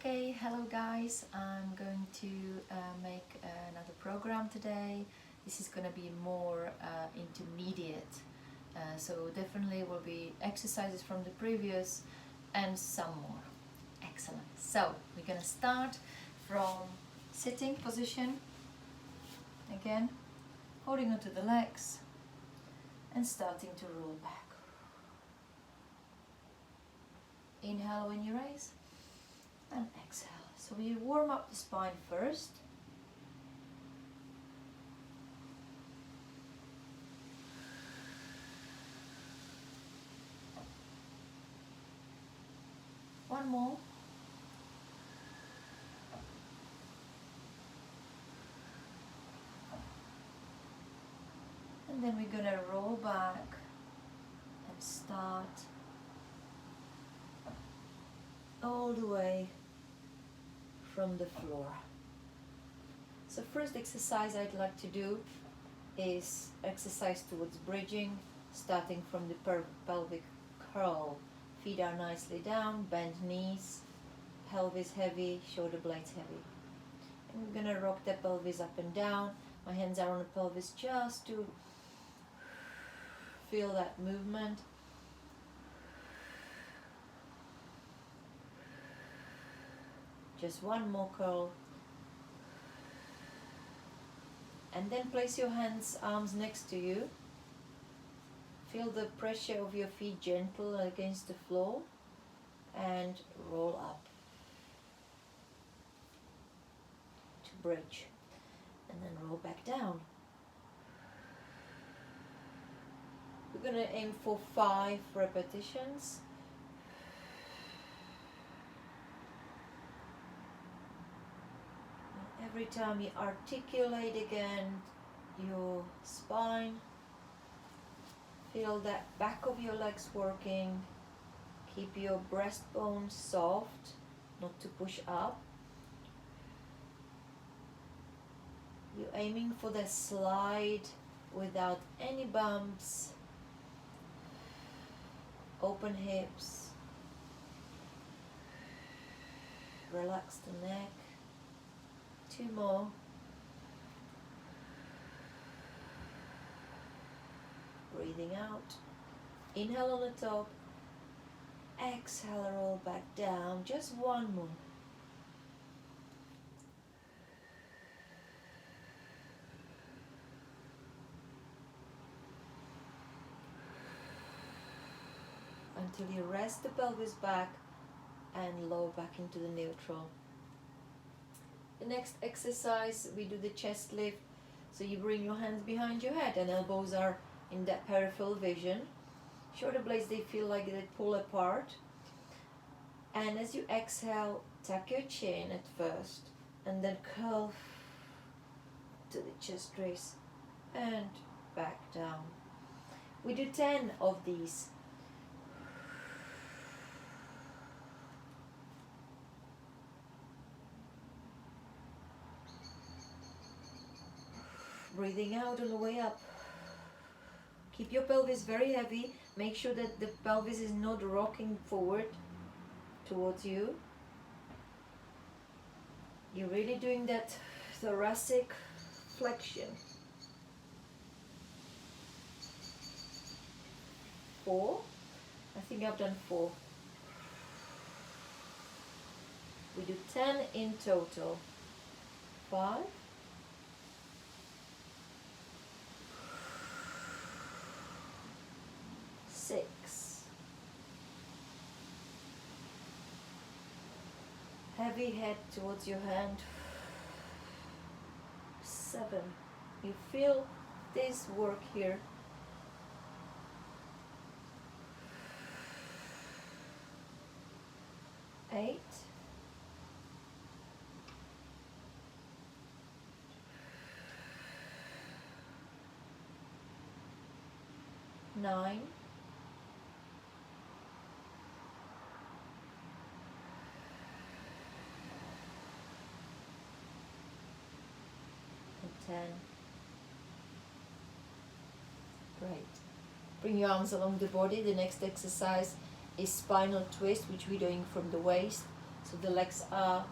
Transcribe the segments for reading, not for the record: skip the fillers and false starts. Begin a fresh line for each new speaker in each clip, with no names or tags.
Okay, hello guys. I'm going to make another program today. This is going to be more intermediate. So definitely will be exercises from the previous and some more. Excellent. So we're going to start from sitting position. Again, holding onto the legs and starting to roll back. Inhale when you raise. And exhale. So we warm up the spine first. One more. And then we're gonna roll back and start all the way from the floor. So first exercise I'd like to do is exercise towards bridging, starting from the pelvic curl. Feet are nicely down, bend knees, pelvis heavy, shoulder blades heavy. And we're gonna rock the pelvis up and down. My hands are on the pelvis just to feel that movement. Just one more curl. And then place your hands, arms next to you. Feel the pressure of your feet gentle against the floor and roll up to bridge. And then roll back down. We're going to aim for 5 repetitions. Every time you articulate again your spine, feel that back of your legs working. Keep your breastbone soft, not to push up. You're aiming for the slide without any bumps. Open hips. Relax the neck. 2 more. Breathing out. Inhale on the top. Exhale, roll back down. Just 1 more. Until you rest the pelvis back and lower back into the neutral. The next exercise, we do the chest lift. So you bring your hands behind your head and elbows are in that peripheral vision. Shoulder blades, they feel like they pull apart. And as you exhale, tuck your chin at first and then curl to the chest raise and back down. We do 10 of these. Breathing out on the way up. Keep your pelvis very heavy. Make sure that the pelvis is not rocking forward towards you. You're really doing that thoracic flexion. 4. I think I've done 4. We do 10 in total. 5. 6. Heavy head towards your hand. 7. You feel this work here. 8. 9. 10. Great. Bring your arms along the body. The next exercise is spinal twist, which we're doing from the waist So the legs are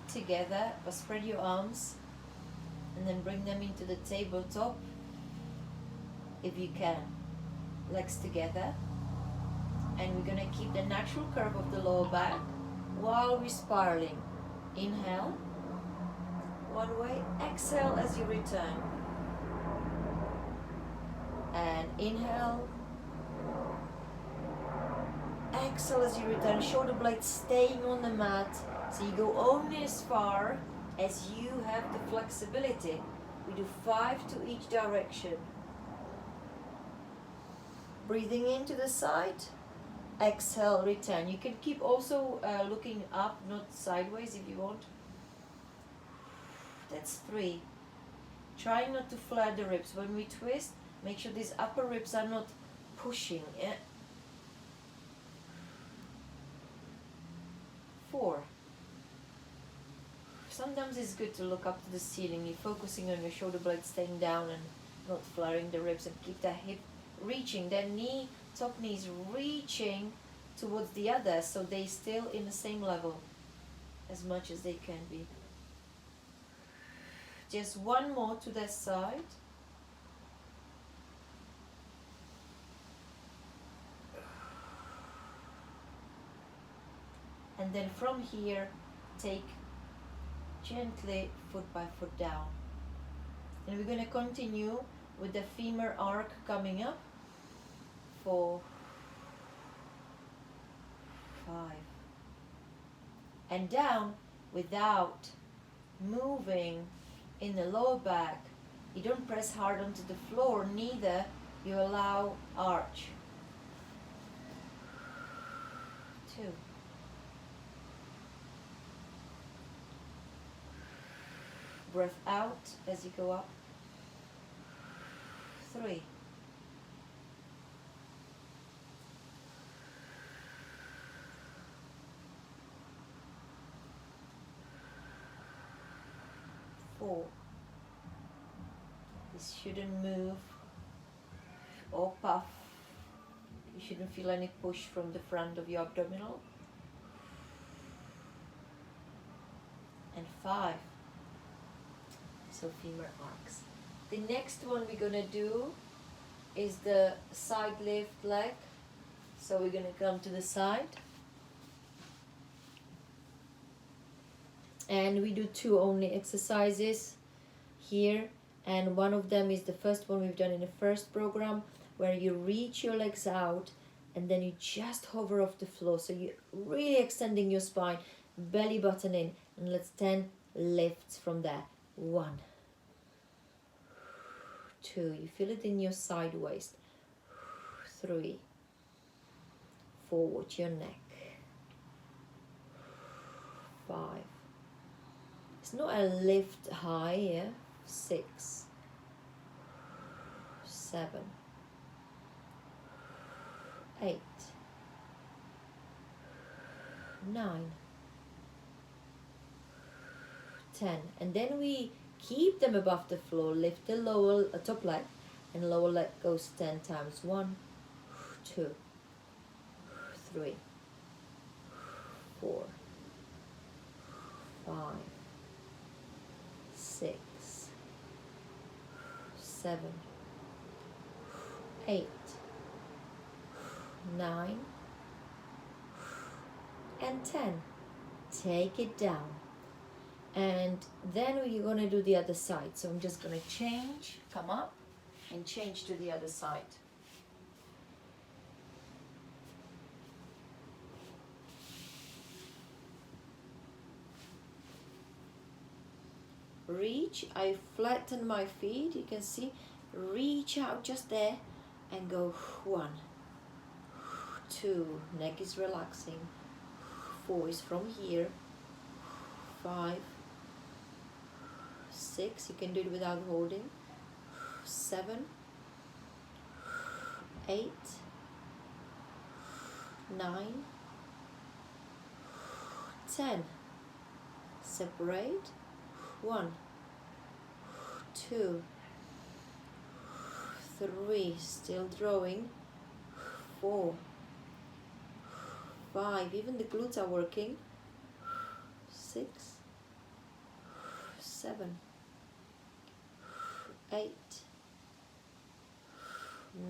together, but spread your arms and then bring them into the tabletop if you can. Legs together. And we're going to keep the natural curve of the lower back while we're spiraling. Inhale, one way. Exhale as you return. And inhale. Exhale as you return. Shoulder blades staying on the mat. So you go only as far as you have the flexibility. We do 5 to each direction. Breathing into the side. Exhale, return. You can keep also looking up, not sideways if you want. That's 3. Try not to flare the ribs. When we twist, make sure these upper ribs are not pushing. 4. Sometimes it's good to look up to the ceiling. You're focusing on your shoulder blades staying down and not flaring the ribs, and keep the hip reaching. Then top knees reaching towards the other, so they still in the same level as much as they can be. Just one more to that side. And then from here, take gently foot by foot down. And we're going to continue with the femur arc coming up. 4, 5. And down without moving in the lower back. You don't press hard onto the floor, neither you allow arch. 2. Breath out as you go up. 3. 4. This shouldn't move or puff. You shouldn't feel any push from the front of your abdominal. And 5. So femur arcs. The next one we're gonna do is the side lift leg. So we're gonna come to the side. And we do 2 only exercises here, and one of them is the first one we've done in the first program, where you reach your legs out and then you just hover off the floor, so you're really extending your spine, belly button in, and let's 10 lifts from there. 1, 2, you feel it in your side waist. 3, forward your neck. 5. It's not a lift high, yeah? 6, 7, 8, 9, 10. And then we keep them above the floor. Lift the lower top leg, and lower leg goes 10 times. 1, 2, 3, 4, 5, 6, 7, 8, 9, and 10. Take it down. And then we're going to do the other side. So I'm just going to change, come up, and change to the other side. Reach, I flatten my feet, you can see, reach out just there and go 1, 2, neck is relaxing, 4 is from here, 5, 6, you can do it without holding, 7, 8, 9, 10, separate, 1, 2, 3, still drawing, 4, 5, even the glutes are working. 6, 7, 8,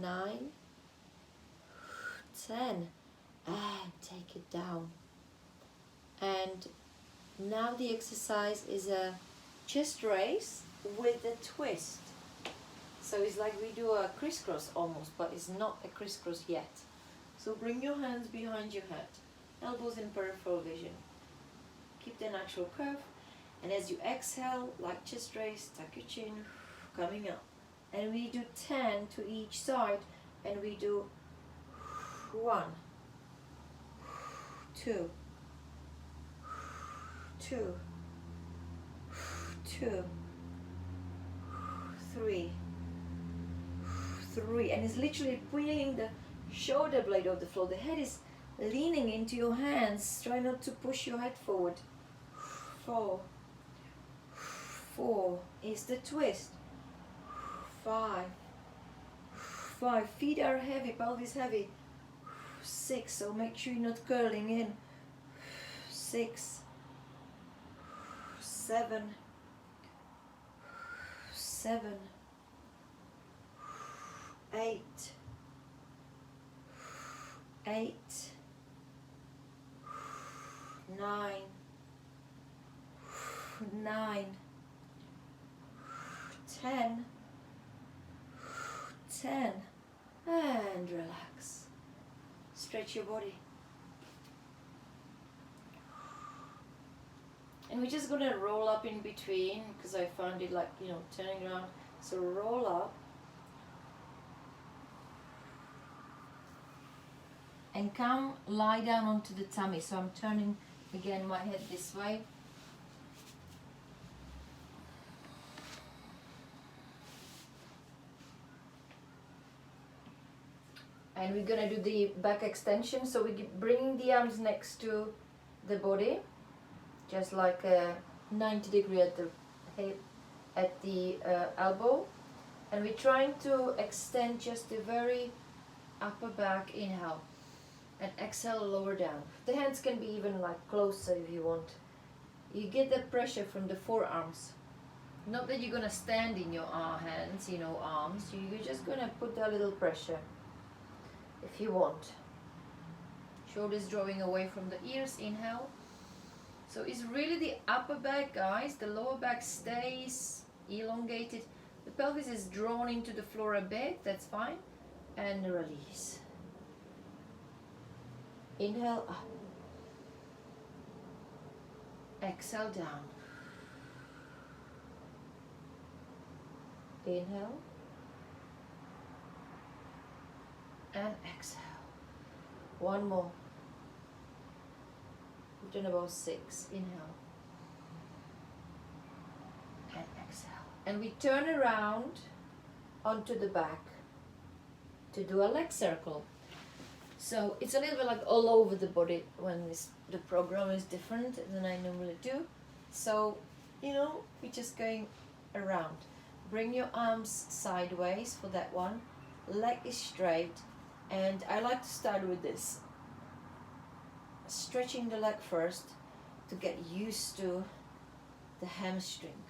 9, 10, and take it down. And now the exercise is a chest raise with a twist. So it's like we do a crisscross almost, but it's not a crisscross yet. So bring your hands behind your head, elbows in peripheral vision. Keep the natural curve, and as you exhale, like chest raise, tuck your chin, coming up. And we do 10 to each side, and we do 1, 2, 2, 2, 3, 3, and it's literally bringing the shoulder blade off the floor. The head is leaning into your hands. Try not to push your head forward. 4, 4 is the twist. 5, 5, feet are heavy, pelvis heavy. 6, so make sure you're not curling in. 6, 7, 7, 8, 8, 9, 9, 10, 10, and relax. Stretch your body. And we're just gonna roll up in between, because I found it like, turning around. So roll up. And come lie down onto the tummy. So I'm turning again my head this way. And we're gonna do the back extension. So we bring the arms next to the body, just like a 90 degree at the hip, at the elbow. And we're trying to extend just the very upper back, inhale. And exhale, lower down. The hands can be even like closer if you want. You get the pressure from the forearms. Not that you're gonna stand in your hands, arms. You're just gonna put a little pressure if you want. Shoulders drawing away from the ears, inhale. So it's really the upper back, guys. The lower back stays elongated. The pelvis is drawn into the floor a bit, that's fine. And release. Inhale up. Exhale down. Inhale. And exhale. One more. We've done about 6. Inhale. And exhale. And we turn around onto the back to do a leg circle. So it's a little bit like all over the body when the program is different than I normally do. So, we're just going around. Bring your arms sideways for that one. Leg is straight. And I like to start with this. Stretching the leg first to get used to the hamstring.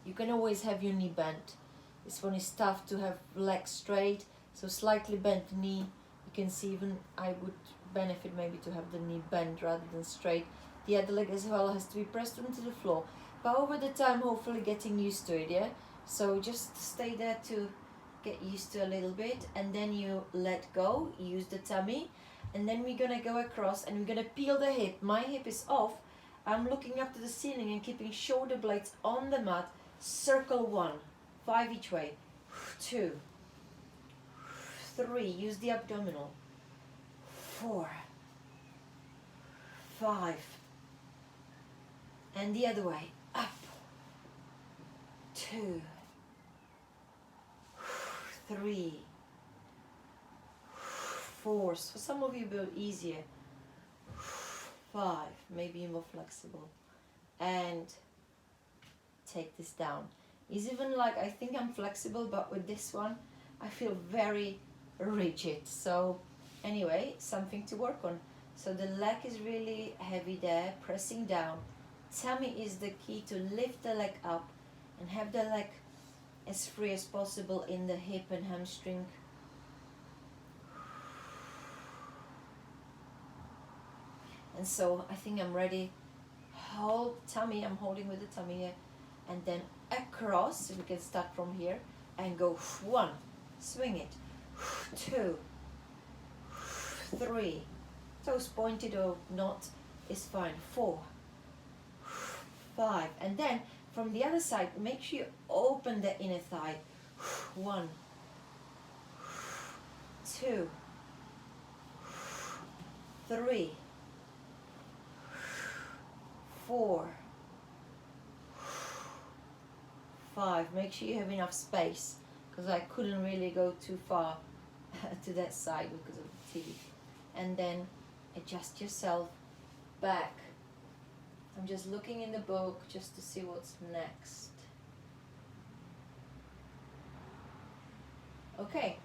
You can always have your knee bent. This one is tough to have legs straight, so slightly bent knee. You can see even I would benefit maybe to have the knee bent rather than straight. The other leg as well has to be pressed onto the floor. But over the time, hopefully getting used to it, yeah? So just stay there to get used to a little bit, and then you let go, use the tummy, and then we're gonna go across and we're gonna peel the hip. My hip is off. I'm looking up to the ceiling and keeping shoulder blades on the mat. Circle 1, 5 each way. 2, 3, use the abdominal. 4, 5, and the other way, up. 2, 3, 4. For some of you, it'll be easier. 5, maybe more flexible, and take this down. It's even like, I think I'm flexible, but with this one I feel very rigid. So Anyway, something to work on. So the leg is really heavy there, pressing down. Tummy is the key to lift the leg up and have the leg as free as possible in the hip and hamstring. And so I think I'm ready. Hold tummy, I'm holding with the tummy here. And then across, we can start from here and go 1, swing it, 2, 3, toes pointed or not is fine, 4, 5, and then from the other side, make sure you open the inner thigh, 1, 2, 3, 4, 5. Make sure you have enough space, because I couldn't really go too far to that side because of the TV. And then adjust yourself back. I'm just looking in the book just to see what's next. Okay,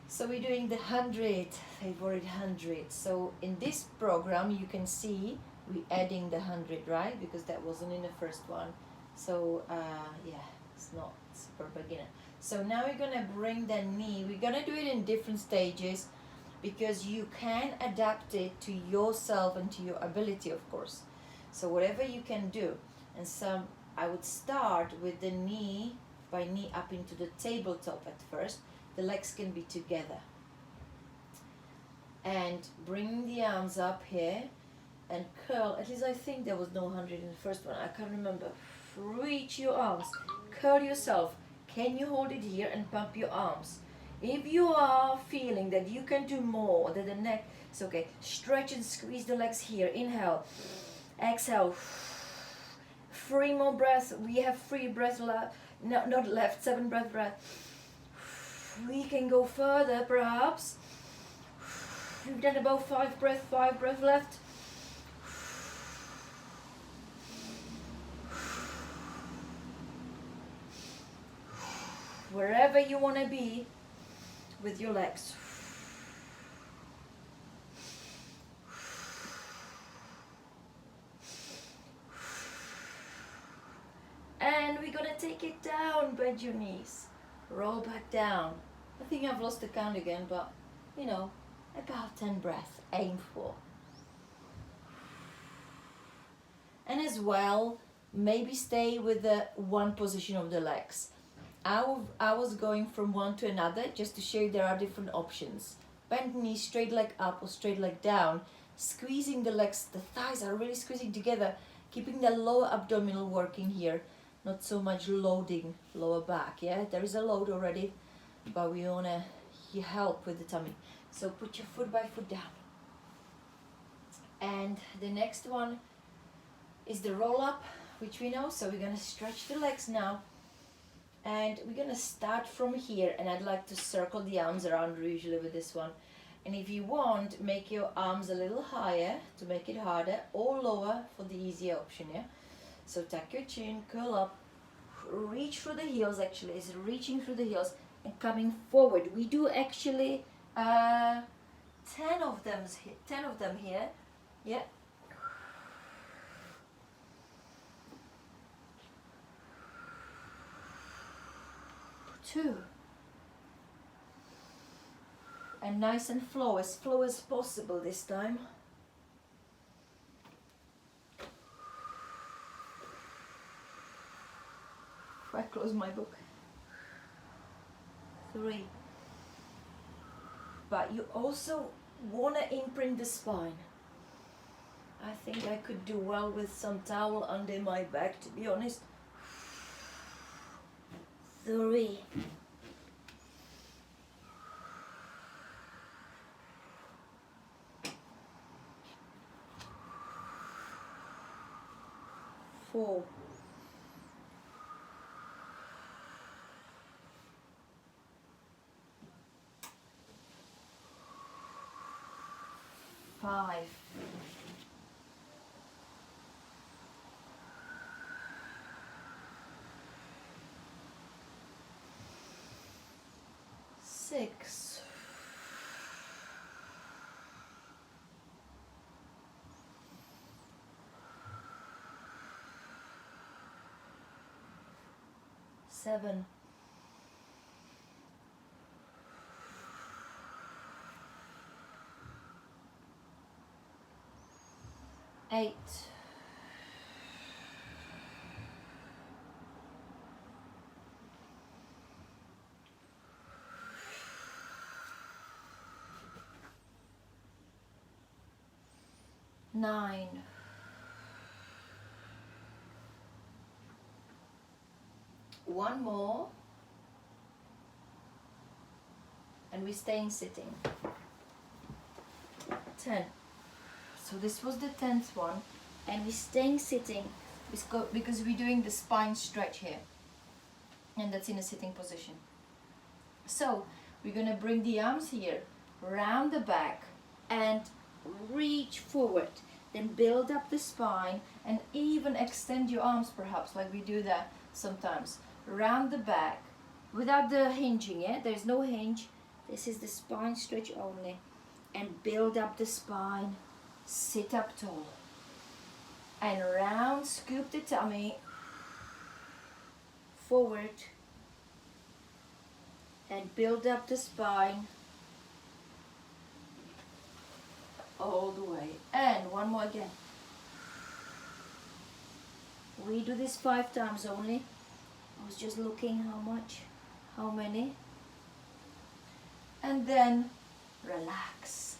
so we're doing the 100, favorite 100. So in this program you can see we're adding the 100, right? Because that wasn't in the first one. So yeah, it's not super beginner. So now we're gonna bring the knee. We're gonna do it in different stages because you can adapt it to yourself and to your ability, of course. So whatever you can do. And some, I would start with the knee, by knee up into the tabletop at first. The legs can be together. And bring the arms up here and curl. At least I think there was no 100 in the first one. I can't remember. Reach your arms. Curl yourself. Can you hold it here and pump your arms? If you are feeling that you can do more than the neck, it's okay. Stretch and squeeze the legs here. Inhale. Exhale. 3 more breaths. We have 3 breaths left. No, not left. 7 breath. We can go further, perhaps. We've done about 5 breaths left. Wherever you want to be with your legs. And we're gonna take it down, bend your knees. Roll back down. I think I've lost the count again, but you know, about 10 breaths, aim for. And as well, maybe stay with the one position of the legs. I was going from one to another just to show you there are different options. Bend knee, straight leg up or straight leg down. Squeezing the legs, the thighs are really squeezing together, keeping the lower abdominal working here. Not so much loading lower back, yeah? There is a load already, but we want to help with the tummy. So put your foot by foot down. And the next one is the roll up, which we know. So we're going to stretch the legs now. And we're going to start from here. And I'd like to circle the arms around usually with this one. And if you want, make your arms a little higher to make it harder, or lower for the easier option, yeah? So tuck your chin, curl up, reach through the heels. Actually, it's reaching through the heels and coming forward. We do actually 10 of them here. Yeah. Two. And nice and flow as possible this time. I close my book. 3. But you also want to imprint the spine. I think I could do well with some towel under my back, to be honest. 3. 4. 5. 6. 7, 8, 9, 1 more, and we're staying sitting. 10. So this was the 10th one, and we're staying sitting because we're doing the spine stretch here, and that's in a sitting position. So we're gonna bring the arms here, round the back, and reach forward. Then build up the spine, and even extend your arms perhaps, like we do that sometimes. Round the back, without the hinging, yeah? There's no hinge. This is the spine stretch only. And build up the spine, sit up tall. And round, scoop the tummy, forward. And build up the spine, all the way. And one more again. We do this 5 times only. I was just looking how many. And then relax.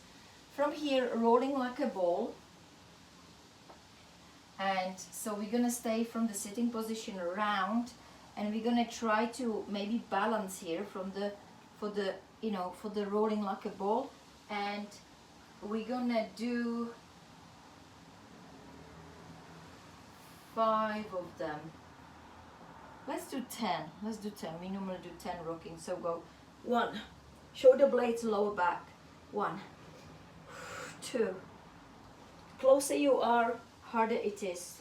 From here, rolling like a ball. And so we're gonna stay from the sitting position around, and we're gonna try to maybe balance here for the rolling like a ball. And we're gonna do 5 of them. Let's do 10. Let's do 10. We normally do 10 rocking. So go 1. Shoulder blades, lower back. 1, 2. Closer you are, harder it is.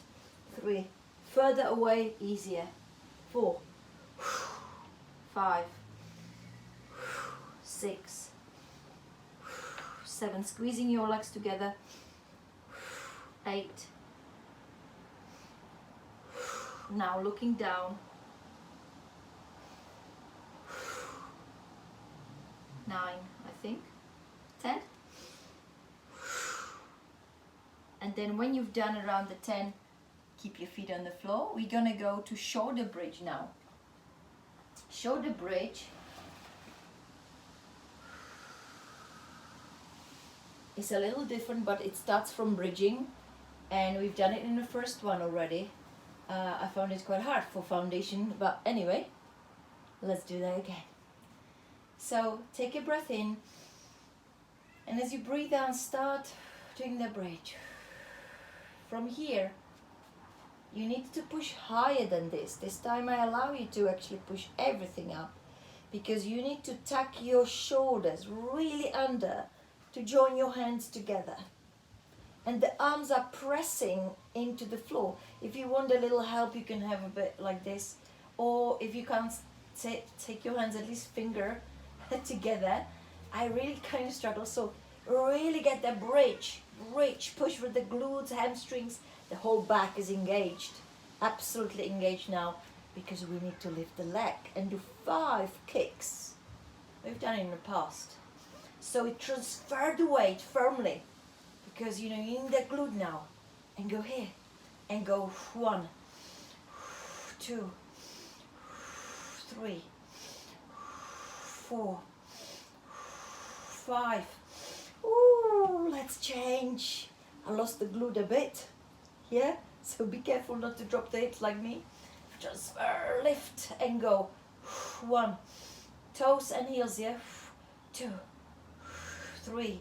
3. Further away, easier. 4, 5, 6, 7. Squeezing your legs together. 8. Now looking down. 9, I think. 10. And then when you've done around the 10, keep your feet on the floor. We're gonna go to shoulder bridge now. Shoulder bridge is a little different, but it starts from bridging, and we've done it in the first one already. I found it quite hard for foundation, but anyway, let's do that again. So take a breath in, and as you breathe out, start doing the bridge. From here, you need to push higher than this. This time I allow you to actually push everything up, because you need to tuck your shoulders really under to join your hands together. And the arms are pressing into the floor. If you want a little help, you can have a bit like this. Or if you can't, take your hands at least finger together. I really kind of struggle. So really get the bridge, push with the glutes, hamstrings. The whole back is engaged, absolutely engaged now, because we need to lift the leg and do 5 kicks. We've done it in the past. So we transfer the weight firmly, because you need the glute now. And go here, and go 1, 2, 3, 4, 5. Ooh, let's change. I lost the glute a bit. Yeah, so be careful not to drop the hips like me. Transfer, lift, and go. 1, toes and heels, yeah. 2, 3,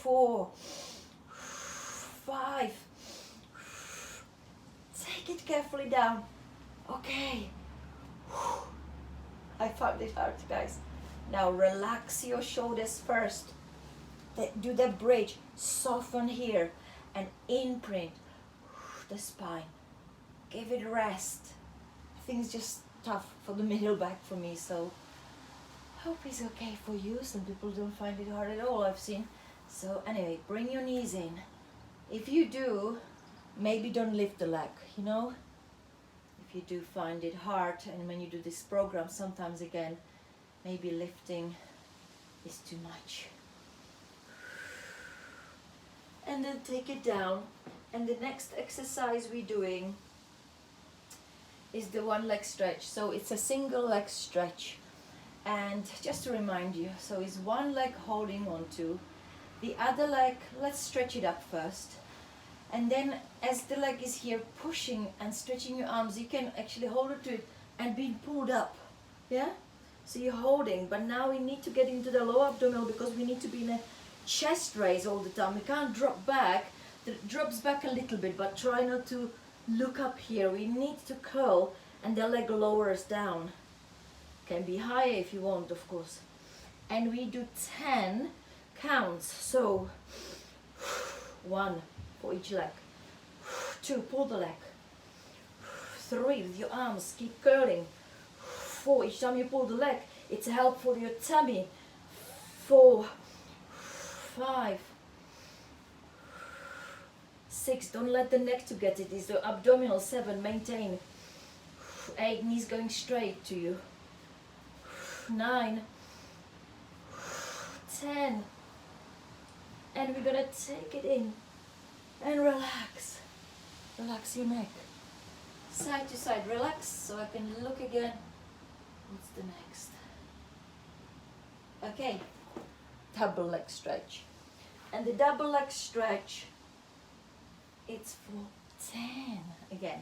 4, 5. Take it carefully down. Okay. I found it hard, guys. Now relax your shoulders first. Do the bridge. Soften here and imprint the spine. Give it rest. I think it's just tough for the middle back for me, so hope it's okay for you. Some people don't find it hard at all, I've seen. So anyway, bring your knees in. If you do, maybe don't lift the leg, If if you do find it hard, and when you do this program, sometimes again, maybe lifting is too much. And then take it down. And the next exercise we're doing is the one leg stretch. So it's a single leg stretch. And just to remind you, so it's one leg holding on to, the other leg, let's stretch it up first. And then as the leg is here pushing and stretching your arms, you can actually hold it to it and being pulled up. Yeah? So you're holding, but now we need to get into the lower abdominal because we need to be in a chest raise all the time. We can't drop back. It drops back a little bit, but try not to look up here. We need to curl and the leg lowers down. Can be higher if you want, of course. And we do 10 counts. So 1 for each leg. 2, pull the leg. 3, with your arms, keep curling. 4, each time you pull the leg, it's a help for your tummy. 4, 5, 6, don't let the neck to get it. It's the abdominal. 7, maintain. 8, knees going straight to you. 9, 10, and we're gonna take it in and relax. Relax your neck. Side to side, relax so I can look again. What's the next? Okay, double leg stretch. And the double leg stretch, it's for 10 again.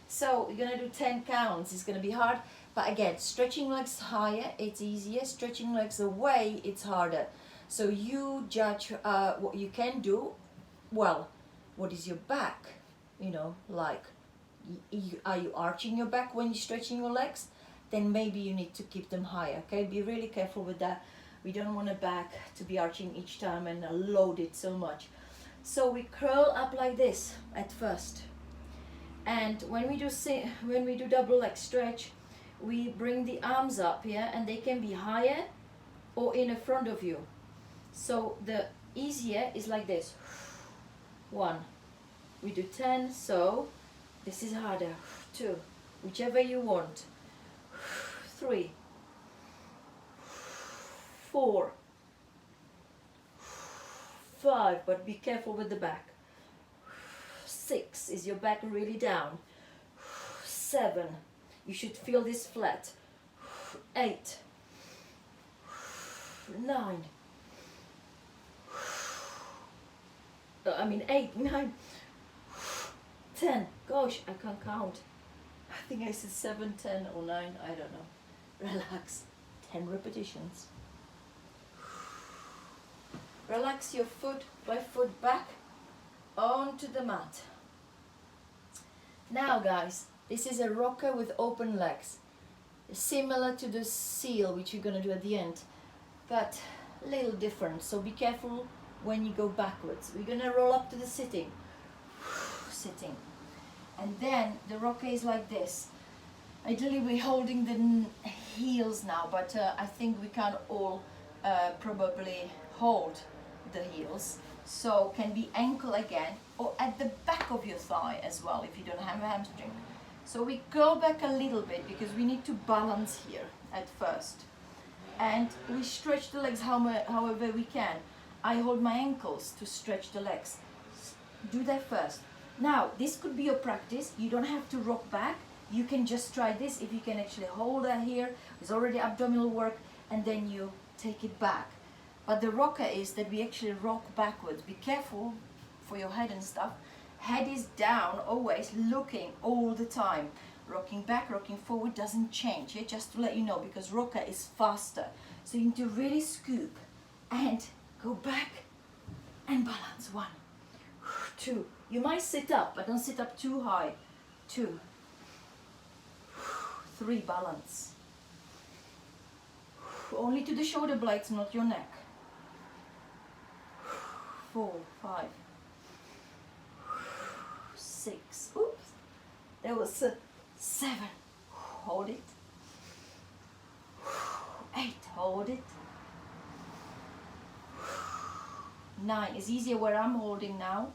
So you're gonna do 10 counts. It's gonna be hard, but again, stretching legs higher, it's easier. Stretching legs away, it's harder. So you judge what you can do. Well, what is your back? You know, like, are you arching your back when you're stretching your legs? Then maybe you need to keep them higher, okay? Be really careful with that. We don't want a back to be arching each time and load it so much. So we curl up like this at first. And when we do double leg stretch, we bring the arms up here, and they can be higher or in front of you. So the easier is like this. 1, we do 10, so this is harder. 2, whichever you want. 3, 4, 5, but be careful with the back. 6, is your back really down? 7, you should feel this flat. 8, 9, 8, 9, 10. Gosh, I can't count. I think I said 7, 10 or 9, I don't know. Relax. 10 repetitions. Relax your foot by foot back onto the mat. Now guys, this is a rocker with open legs, similar to the seal, which you're going to do at the end, but a little different, so be careful when you go backwards. We're going to roll up to the sitting, and then the rocker is like this. Ideally we're holding the heels now, but I think we can all probably hold the heels. So can be ankle again, or at the back of your thigh as well if you don't have a hamstring. So we go back a little bit because we need to balance here at first. And we stretch the legs however we can. I hold my ankles to stretch the legs. Do that first. Now, this could be your practice. You don't have to rock back. You can just try this if you can actually hold that here. It's already abdominal work, and then you take it back. But the rocker is that we actually rock backwards. Be careful for your head and stuff. Head is down, always looking all the time. Rocking back, rocking forward doesn't change. Yeah? Just to let you know, because rocker is faster. So you need to really scoop and go back and balance. 1, 2. You might sit up, but don't sit up too high. 2, 3, balance. Only to the shoulder blades, not your neck. 4, 5, 6. Oops, there was 7. Hold it. 8. Hold it. 9 is easier where I'm holding now.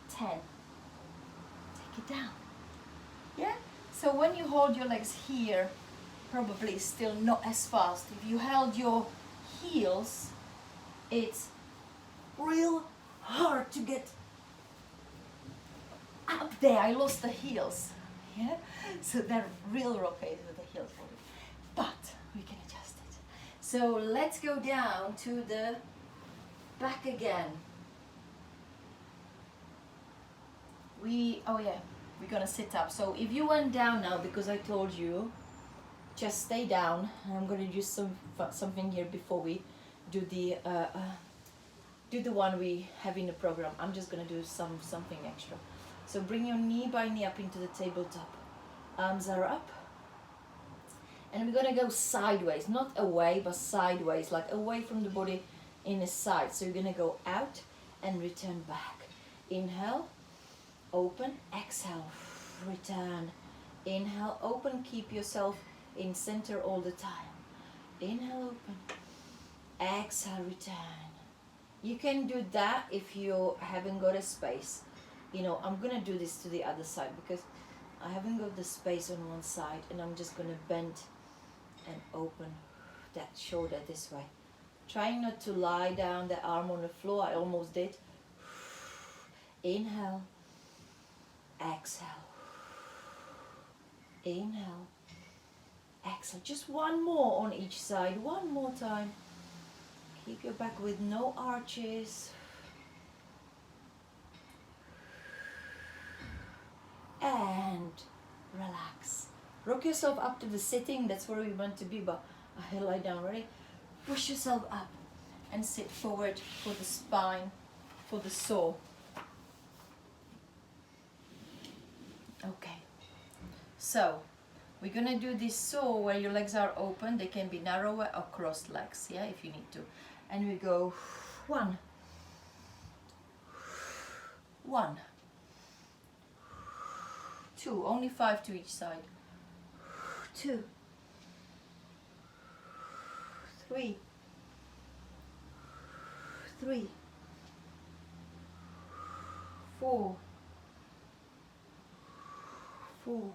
10. down. Yeah? So when you hold your legs here, probably still not as fast. If you held your heels, it's real hard to get up there. I lost the heels. Yeah? So they're real rocky with the heels. But we can adjust it. So let's go down to the back again. We're gonna sit up. So if you went down now, because I told you, just stay down. I'm gonna do something here before we do the one we have in the program. I'm just gonna do something extra. So bring your knee by knee up into the tabletop. Arms are up. And we're gonna go sideways, not away, but sideways, like away from the body in the side. So you're gonna go out and return back. Inhale, open, exhale, return. Inhale, open, keep yourself in center all the time. Inhale, open, exhale, return. You can do that if you haven't got a space. You know, I'm gonna do this to the other side because I haven't got the space on one side, and I'm just gonna bend and open that shoulder this way. Trying not to lie down the arm on the floor. I almost did. Inhale, exhale. Inhale, exhale. Just one more on each side. One more time. Keep your back with no arches. And relax. Rock yourself up to the sitting. That's where we want to be, but I lie down. Ready? Push yourself up and sit forward for the spine, for the saw. Okay. So we're gonna do this saw where your legs are open. They can be narrower or crossed legs, yeah, if you need to. And we go 1, 1, 2, only 5 to each side. 2, 3, 3, 4, 4,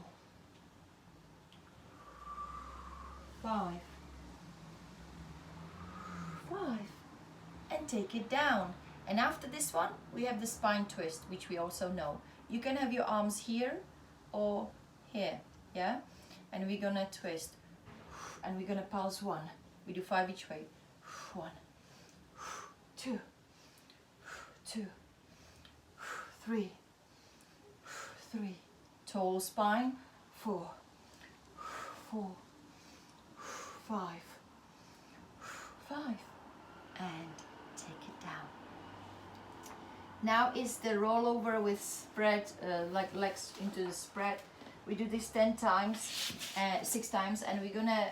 5, 5, and take it down. And after this one, we have the spine twist, which we also know. You can have your arms here or here, yeah? And we're gonna twist, and we're gonna pulse 1. We do 5 each way. 1, 2, 2, 3, 3. Tall spine. 4, 4, 5, 5, and take it down. Now is the rollover with spread, like legs into the spread. We do this 10 times, 6 times, and we're gonna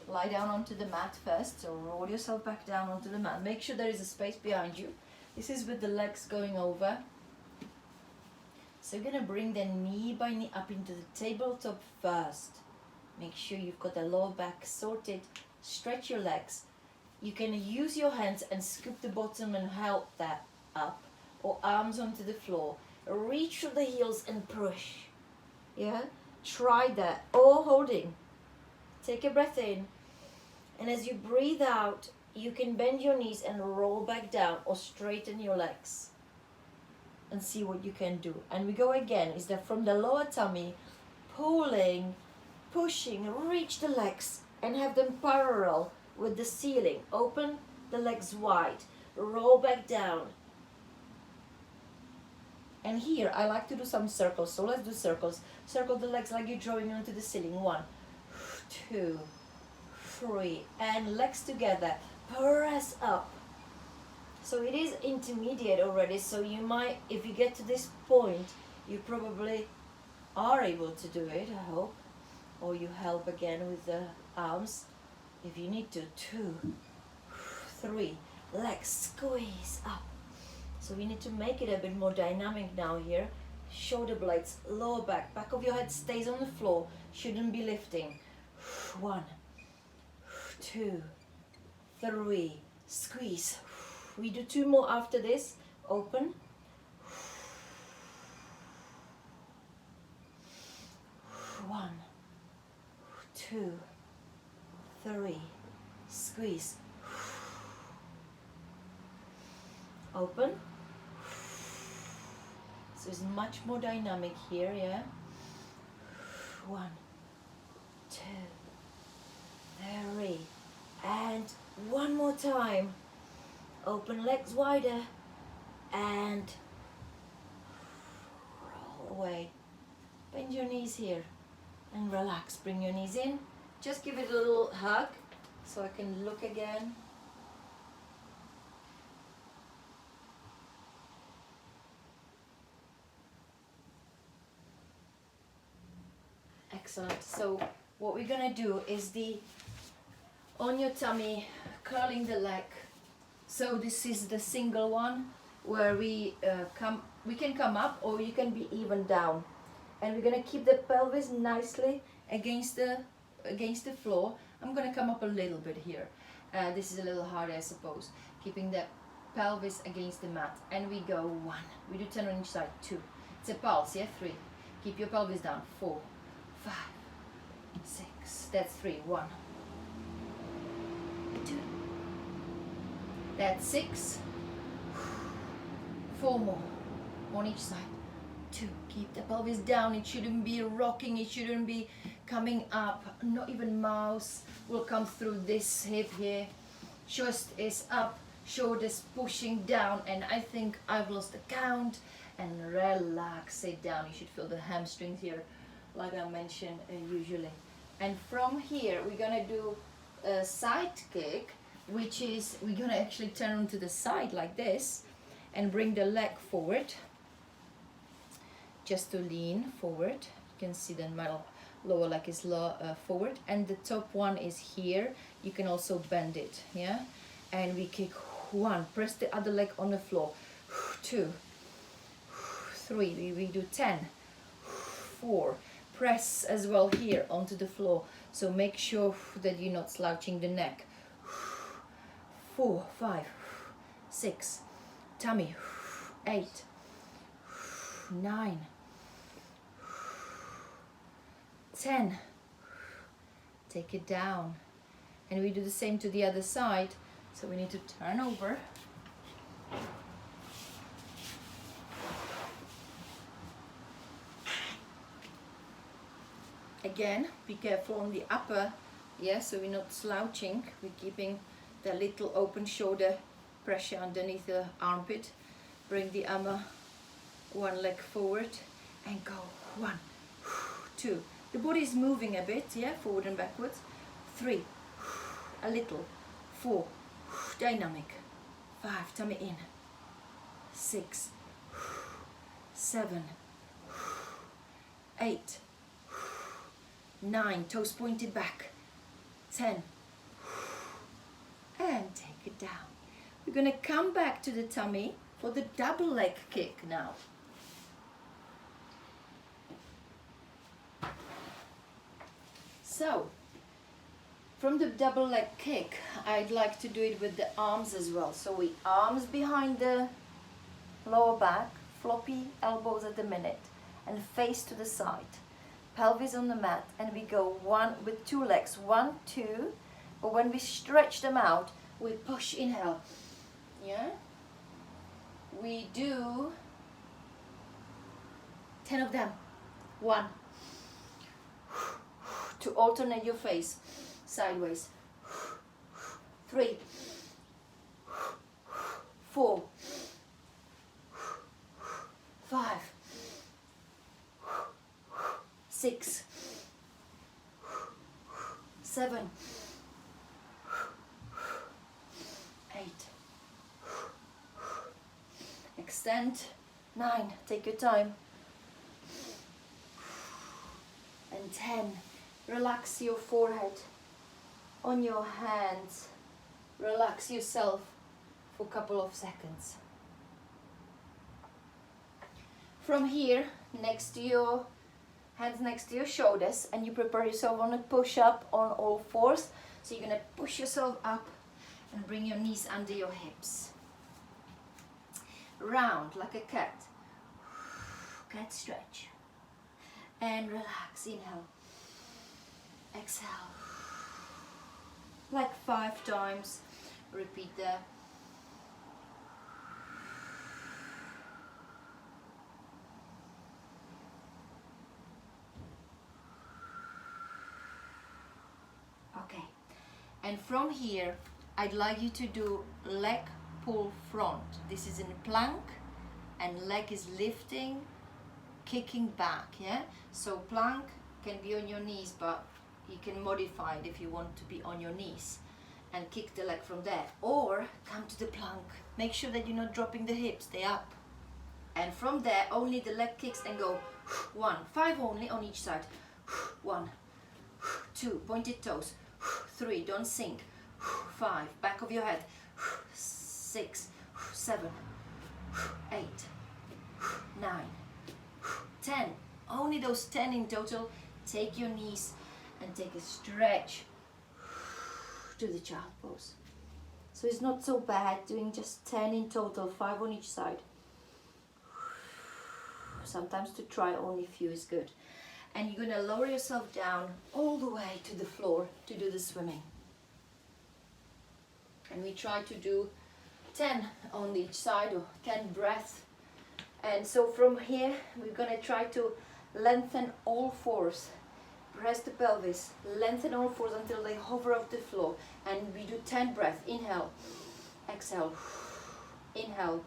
lie down onto the mat first. So roll yourself back down onto the mat. Make sure there is a space behind you. This is with the legs going over. So you're gonna bring the knee by knee up into the tabletop first. Make sure you've got the lower back sorted. Stretch your legs. You can use your hands and scoop the bottom and help that up, or arms onto the floor. Reach through the heels and push. Yeah? Try that. Or holding. Take a breath in. And as you breathe out, you can bend your knees and roll back down or straighten your legs. And see what you can do. And we go again. Is that from the lower tummy, pulling, pushing, reach the legs and have them parallel with the ceiling. Open the legs wide. Roll back down. And here I like to do some circles. So let's do circles. Circle the legs like you're drawing onto the ceiling. 1, 2, 3. And legs together. Press up. So it is intermediate already, so you might, if you get to this point, you probably are able to do it, I hope. Or you help again with the arms if you need to. 2, 3, legs squeeze up. So we need to make it a bit more dynamic now here. Shoulder blades, lower back, back of your head stays on the floor, shouldn't be lifting. 1, 2, 3, squeeze. We do 2 more after this. Open. 2, 3, squeeze, open. So it's much more dynamic here, yeah. 1, 2, 3, and one more time. Open legs wider and roll away. Bend your knees here and relax. Bring your knees in. Just give it a little hug so I can look again. Excellent. So what we're gonna do is on your tummy, curling the leg. So this is the single one where we can come up, or you can be even down. And we're gonna keep the pelvis nicely against the floor. I'm gonna come up a little bit here. This is a little harder, I suppose. Keeping the pelvis against the mat. And we go 1. We do 10 on each side. 2. It's a pulse, yeah? 3. Keep your pelvis down. 4, 5, 6. That's 3. 1, 2. That's 6. 4 more on each side. 2. Keep the pelvis down. It shouldn't be rocking. It shouldn't be coming up. Not even mouse will come through this hip here. Chest is up. Shoulders pushing down. And I think I've lost the count. And relax. Sit down. You should feel the hamstrings here, like I mentioned usually. And from here, we're gonna do a side kick, which is we're gonna actually turn to the side like this and bring the leg forward. Just to lean forward. You can see then my lower leg is forward, and the top one is here. You can also bend it, yeah? And we kick 1, press the other leg on the floor. 2, 3, we do 10, 4, press as well here onto the floor. So make sure that you're not slouching the neck. 4, 5, 6, tummy. 8, 9, 10. Take it down. And we do the same to the other side. So we need to turn over. Again, be careful on the upper, yeah, so we're not slouching. We're keeping the little open shoulder pressure underneath the armpit. Bring the armor, one leg forward and go. 1, 2. The body is moving a bit, yeah, forward and backwards. 3, a little. 4, dynamic. 5, tummy in. 6, 7, 8, 9, toes pointed back. 10, and take it down. We're gonna come back to the tummy for the double leg kick now. So, from the double leg kick, I'd like to do it with the arms as well. So we arms behind the lower back, floppy elbows at the minute, and face to the side. Pelvis on the mat, and we go 1 with 2 legs. 1, 2, but when we stretch them out, we push, inhale. Yeah? We do 10 of them. 1. To alternate your face sideways. 3, 4, 5, 6, 7, 8. Extend. 9. Take your time. And 10. Relax your forehead on your hands. Relax yourself for a couple of seconds. From here, next to your hands next to your shoulders, and you prepare yourself on a push-up on all fours. So you're gonna push yourself up and bring your knees under your hips. Round like a cat. Cat stretch. And relax, inhale. exhale. Like 5 times. Repeat there. Okay, and from here I'd like you to do leg pull front. This is in plank and leg is lifting, kicking back, yeah? So plank can be on your knees, but you can modify it if you want to be on your knees and kick the leg from there, or come to the plank. Make sure that you're not dropping the hips, stay up. And from there only the leg kicks and go 1, 5 only on each side. 1, 2, pointed toes. 3, don't sink. 5, back of your head. 6, 7, 8, 9, 10. Only those 10 in total. Take your knees and take a stretch to the child pose. So it's not so bad doing just 10 in total, 5 on each side. Sometimes to try only a few is good. And you're gonna lower yourself down all the way to the floor to do the swimming. And we try to do 10 on each side, or 10 breaths. And so from here, we're gonna try to lengthen all fours. Press the pelvis, lengthen all fours until they hover off the floor. And we do 10 breaths. Inhale, exhale, inhale,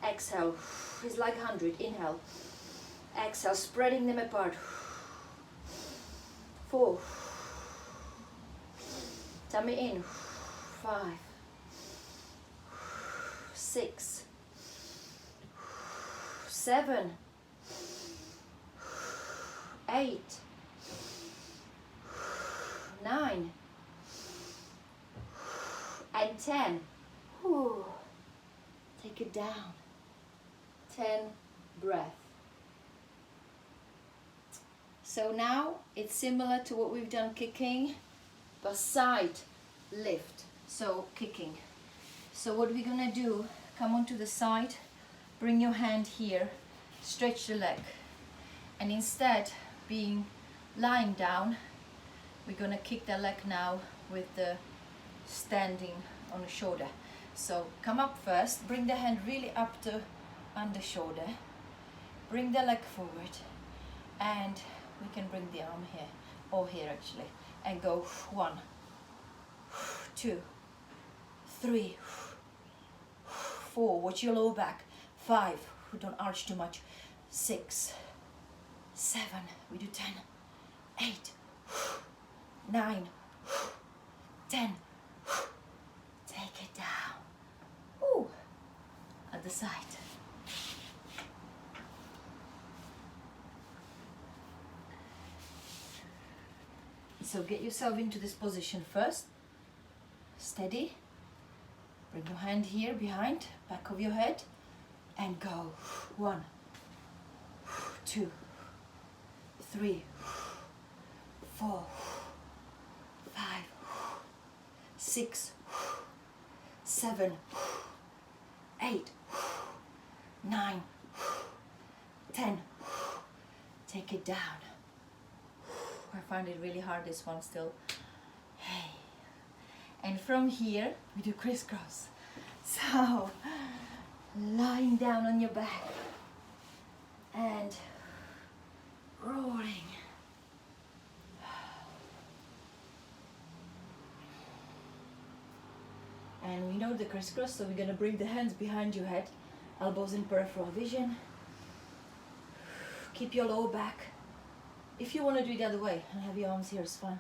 exhale. It's like 100. Inhale, exhale, spreading them apart. 4, tummy in. 5, 6, 7, 8, 9, and 10. Whew. Take it down. 10 breaths. So now it's similar to what we've done kicking, but side lift. So kicking. So what we're gonna do, come onto the side, bring your hand here, stretch the leg, and instead being lying down, we're gonna kick the leg now with the standing on the shoulder. So come up first, bring the hand really up to under shoulder, bring the leg forward, and we can bring the arm here, or here actually, and go 1, 2, 3, 4, watch your low back, 5, don't arch too much, 6, 7, we do 10, 8, 9, 10, take it down. Ooh. At the side. So get yourself into this position first. Steady. Bring your hand here behind, back of your head, and go. 1, 2, 3, 4, 5, 6, 7, 8, 9, 10. Take it down. I find it really hard, this one still. Hey. And from here we do crisscross. So lying down on your back and rolling. And we know the crisscross, so we're gonna bring the hands behind your head, elbows in peripheral vision. Keep your lower back. If you want to do it the other way and have your arms here, it's fine,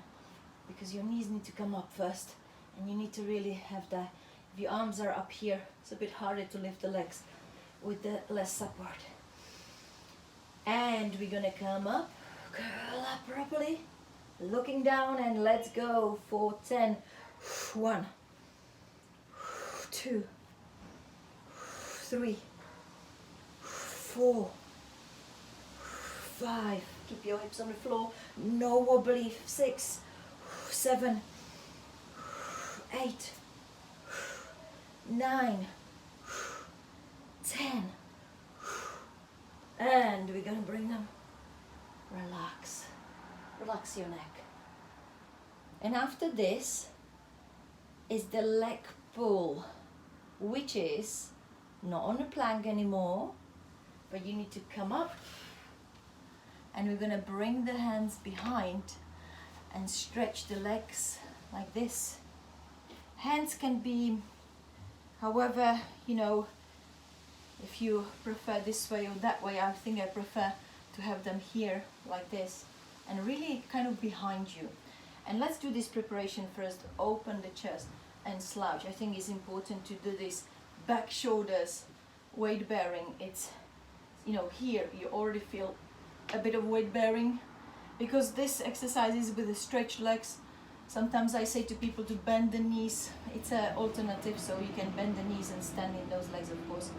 because your knees need to come up first, and you need to really have that. If your arms are up here, it's a bit harder to lift the legs with the less support. And we're gonna come up, curl up properly, looking down, and let's go for 10. 1, 2, 3, 4, 5. Keep your hips on the floor, no wobbly. 6, 7, 8, 9, 10. And we're gonna bring them. Relax. Relax your neck. And after this is the leg pull, which is not on a plank anymore, but you need to come up, and we're going to bring the hands behind and stretch the legs like this. Hands can be however, you know, if you prefer this way or that way. I think I prefer to have them here like this and really kind of behind you. And let's do this preparation first. Open the chest and slouch. I think it's important to do this back, shoulders, weight bearing. It's, you know, here you already feel a bit of weight bearing, because this exercise is with the stretched legs. Sometimes I say to people to bend the knees. It's an alternative, so you can bend the knees and stand in those legs, of course.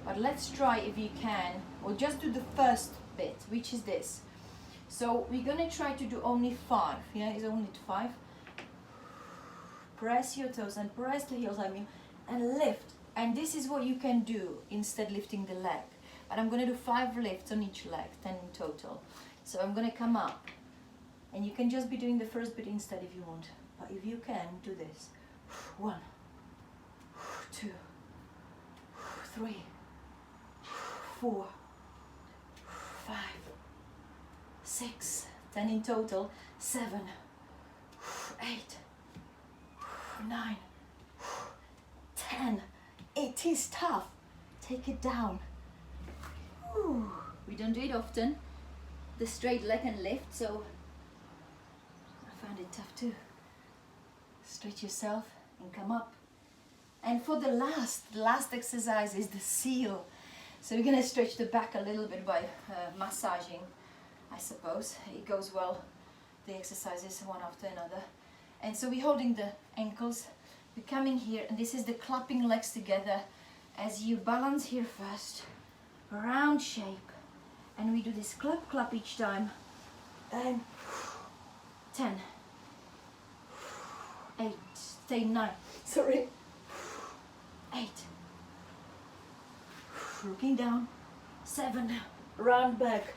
But let's try, if you can, or just do the first bit, which is this. So we're gonna try to do only 5. Yeah, it's only 5. Press your toes and press the heels, I mean, and lift. And this is what you can do instead lifting the leg. But I'm gonna do 5 lifts on each leg, 10 in total. So I'm gonna come up, and you can just be doing the first bit instead if you want. But if you can, do this. 1, 2, 3, 4, 5, 6, 10 in total, 7, 8, 9, 10. It is tough. Take it down. Ooh. We don't do it often, the straight leg and lift, so I found it tough too. Stretch yourself and come up. And for the last exercise is the seal. So we're gonna stretch the back a little bit by massaging, I suppose. It goes well, the exercises one after another. And so we're holding the ankles, we're coming here, and this is the clapping legs together as you balance here first, round shape. And we do this clap, clap each time. And 10, 8, stay 9, sorry, 8, looking down, 7, round back,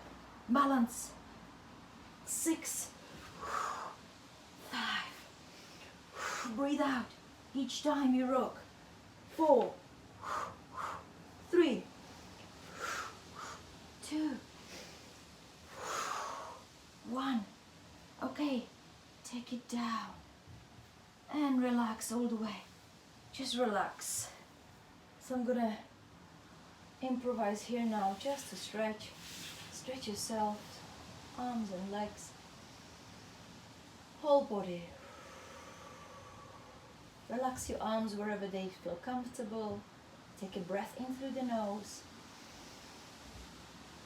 balance, 6, 5, breathe out each time you rock, 4, 3, 2, 1. Okay, take it down and relax all the way. Just relax. So I'm gonna improvise here now, just to stretch yourself, arms and legs, whole body. Relax your arms wherever they feel comfortable. Take a breath in through the nose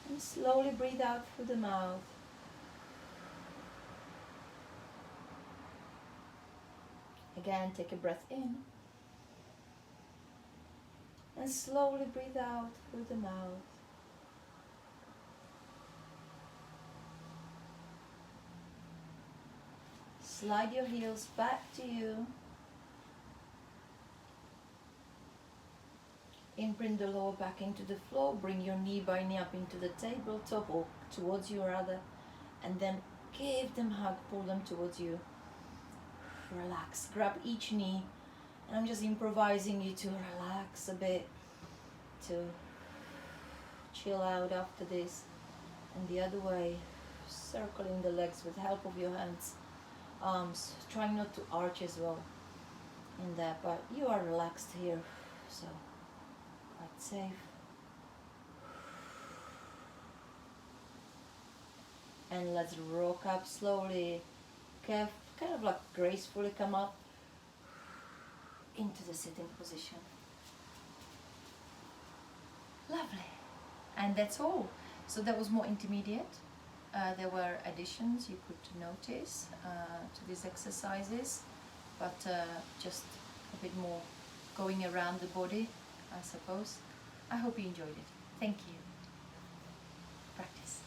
and slowly breathe out through the mouth. Again, take a breath in and slowly breathe out through the mouth. Slide your heels back to you. Imprint the lower back into the floor. Bring your knee by knee up into the tabletop, or towards you rather, and then give them a hug, pull them towards you. Relax, grab each knee, and I'm just improvising you to relax a bit, to chill out after this. And the other way, circling the legs with the help of your hands, arms, trying not to arch as well in that, but you are relaxed here, so quite safe. And let's rock up slowly, kind of like gracefully come up into the sitting position. Lovely. And that's all. So that was more intermediate. There were additions you could notice to these exercises, but just a bit more going around the body, I suppose. I hope you enjoyed it. Thank you. Practice.